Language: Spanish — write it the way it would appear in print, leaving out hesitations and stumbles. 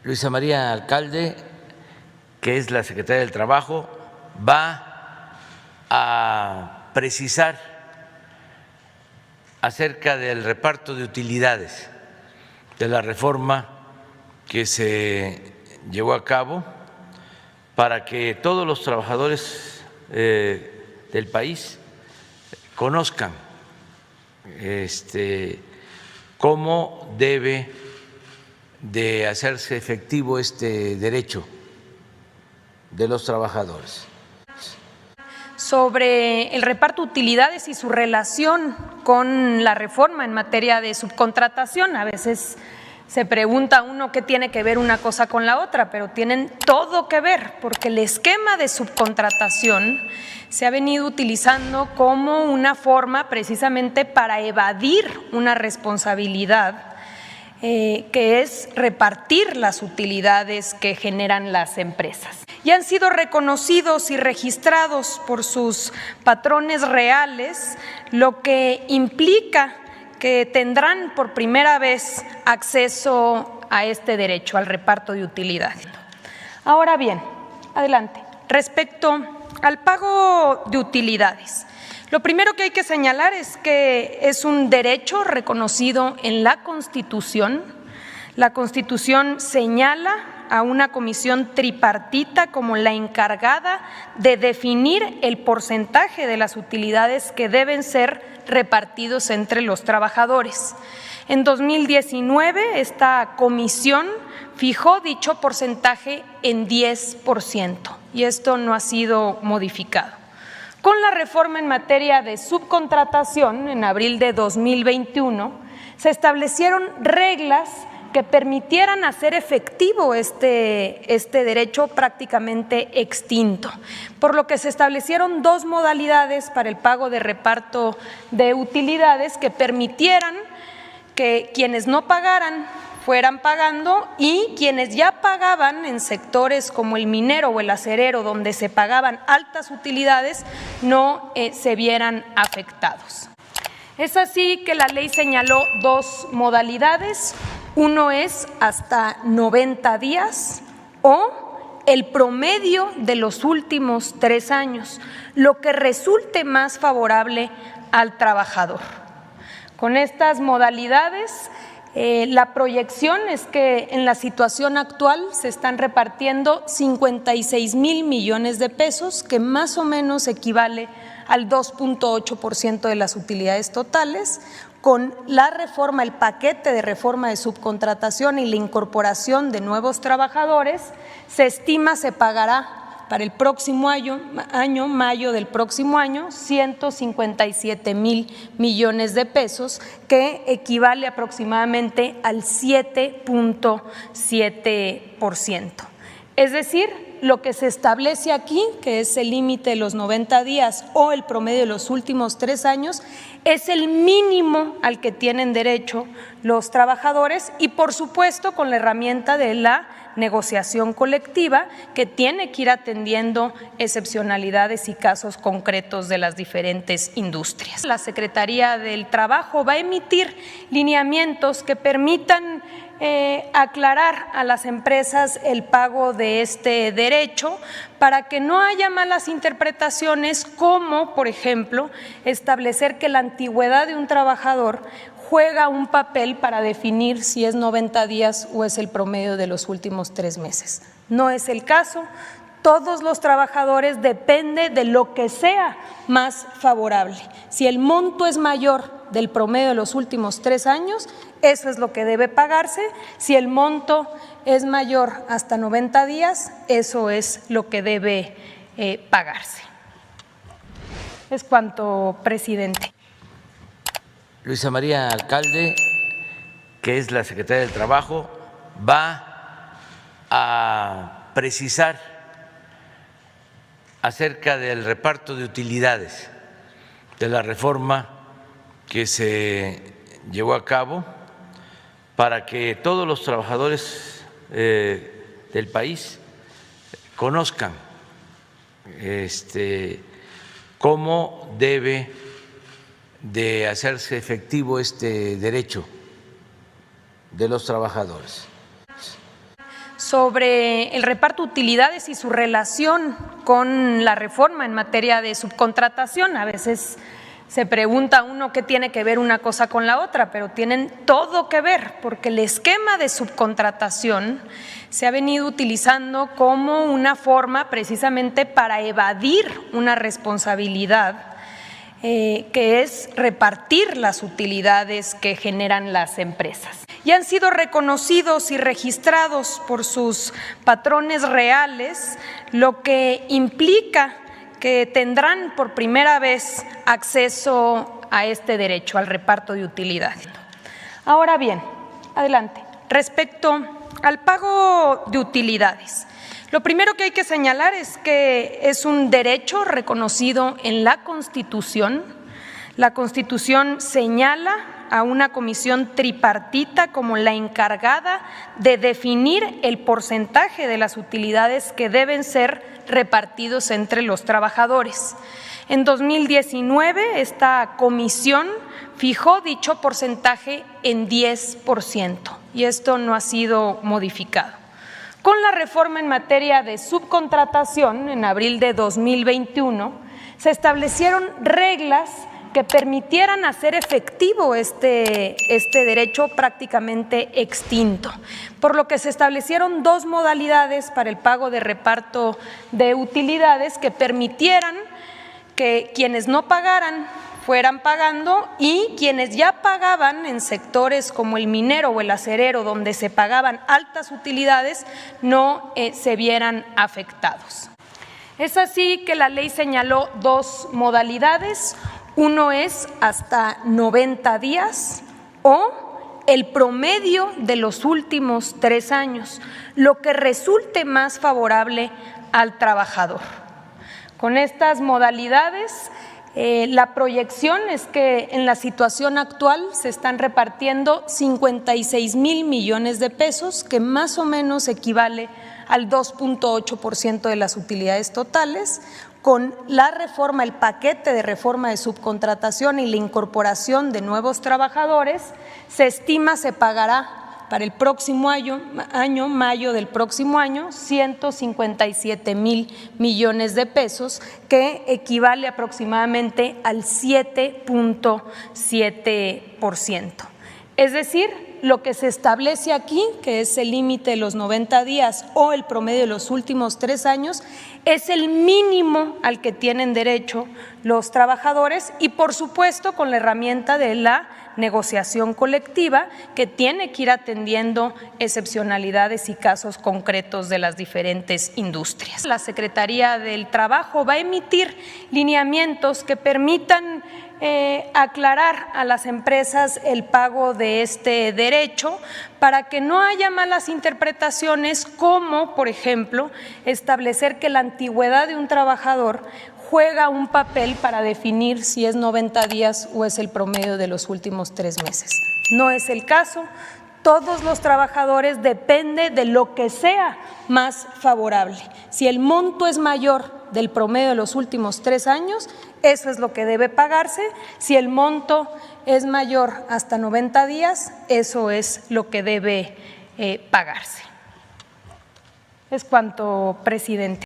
Luisa María Alcalde, que es la secretaria del Trabajo, va a precisar acerca del reparto de utilidades de la reforma que se llevó a cabo para que todos los trabajadores del país conozcan cómo debe de hacerse efectivo este derecho de los trabajadores. Sobre el reparto de utilidades y su relación con la reforma en materia de subcontratación. A veces se pregunta uno qué tiene que ver una cosa con la otra, pero tienen todo que ver, porque el esquema de subcontratación se ha venido utilizando como una forma precisamente para evadir una responsabilidad que es repartir las utilidades que generan las empresas. Y han sido reconocidos y registrados por sus patrones reales, lo que implica que tendrán por primera vez acceso a este derecho, al reparto de utilidades. Ahora bien, adelante. Respecto al pago de utilidades, lo primero que hay que señalar es que es un derecho reconocido en la Constitución. La Constitución señala a una comisión tripartita como la encargada de definir el porcentaje de las utilidades que deben ser repartidos entre los trabajadores. En 2019, esta comisión fijó dicho porcentaje en 10% y esto no ha sido modificado. Con la reforma en materia de subcontratación, en abril de 2021, se establecieron reglas que permitieran hacer efectivo este derecho prácticamente extinto, por lo que se establecieron dos modalidades para el pago de reparto de utilidades que permitieran que quienes no pagaran fueran pagando y quienes ya pagaban en sectores como el minero o el acerero, donde se pagaban altas utilidades, no se vieran afectados. Es así que la ley señaló dos modalidades. Uno es hasta 90 días o el promedio de los últimos 3 años, lo que resulte más favorable al trabajador. Con estas modalidades, la proyección es que en la situación actual se están repartiendo 56,000 millones de pesos, que más o menos equivale al 2.8% de las utilidades totales. Con la reforma, el paquete de reforma de subcontratación y la incorporación de nuevos trabajadores, se estima se pagará para el próximo año, mayo del próximo año, 157,000 millones de pesos, que equivale aproximadamente al 7.7%. Es decir, lo que se establece aquí, que es el límite de los 90 días o el promedio de los últimos 3 años, es el mínimo al que tienen derecho los trabajadores y, por supuesto, con la herramienta de la negociación colectiva, que tiene que ir atendiendo excepcionalidades y casos concretos de las diferentes industrias. La Secretaría del Trabajo va a emitir lineamientos que permitan aclarar a las empresas el pago de este derecho para que no haya malas interpretaciones, como, por ejemplo, establecer que la antigüedad de un trabajador juega un papel para definir si es 90 días o es el promedio de los últimos 3 meses. No es el caso. Todos los trabajadores depende de lo que sea más favorable. Si el monto es mayor del promedio de los últimos 3 años, eso es lo que debe pagarse. Si el monto es mayor hasta 90 días, eso es lo que debe pagarse. Es cuanto, presidente. Luisa María Alcalde, que es la secretaria del Trabajo, va a precisar acerca del reparto de utilidades de la reforma que se llevó a cabo para que todos los trabajadores del país conozcan cómo debe de hacerse efectivo este derecho de los trabajadores. sobre el reparto de utilidades y su relación con la reforma en materia de subcontratación. A veces se pregunta uno qué tiene que ver una cosa con la otra, pero tienen todo que ver, porque el esquema de subcontratación se ha venido utilizando como una forma precisamente para evadir una responsabilidad que es repartir las utilidades que generan las empresas. Y han sido reconocidos y registrados por sus patrones reales, lo que implica que tendrán por primera vez acceso a este derecho, al reparto de utilidades. Ahora bien, adelante. Respecto al pago de utilidades, lo primero que hay que señalar es que es un derecho reconocido en la Constitución. La Constitución señala a una comisión tripartita como la encargada de definir el porcentaje de las utilidades que deben ser repartidos entre los trabajadores. En 2019, esta comisión fijó dicho porcentaje en 10% y esto no ha sido modificado. Con la reforma en materia de subcontratación, en abril de 2021, se establecieron reglas que permitieran hacer efectivo este derecho prácticamente extinto, por lo que se establecieron dos modalidades para el pago de reparto de utilidades que permitieran que quienes no pagaran fueran pagando y quienes ya pagaban en sectores como el minero o el acerero, donde se pagaban altas utilidades, no se vieran afectados. Es así que la ley señaló dos modalidades. Uno es hasta 90 días o el promedio de los últimos 3 años, lo que resulte más favorable al trabajador. Con estas modalidades, la proyección es que en la situación actual se están repartiendo 56,000 millones de pesos, que más o menos equivale al 2.8% de las utilidades totales. Con la reforma, el paquete de reforma de subcontratación y la incorporación de nuevos trabajadores, se estima se pagará para el próximo año, mayo del próximo año, 157,000 millones de pesos, que equivale aproximadamente al 7.7%. Es decir, lo que se establece aquí, que es el límite de los 90 días o el promedio de los últimos 3 años, es el mínimo al que tienen derecho los trabajadores y, por supuesto, con la herramienta de la negociación colectiva, que tiene que ir atendiendo excepcionalidades y casos concretos de las diferentes industrias. La Secretaría del Trabajo va a emitir lineamientos que permitan aclarar a las empresas el pago de este derecho para que no haya malas interpretaciones, como, por ejemplo, establecer que la antigüedad de un trabajador juega un papel para definir si es 90 días o es el promedio de los últimos 3 meses. No es el caso. Todos los trabajadores depende de lo que sea más favorable. Si el monto es mayor del promedio de los últimos 3 años, eso es lo que debe pagarse. Si el monto es mayor hasta 90 días, eso es lo que debe pagarse. Es cuanto, presidente.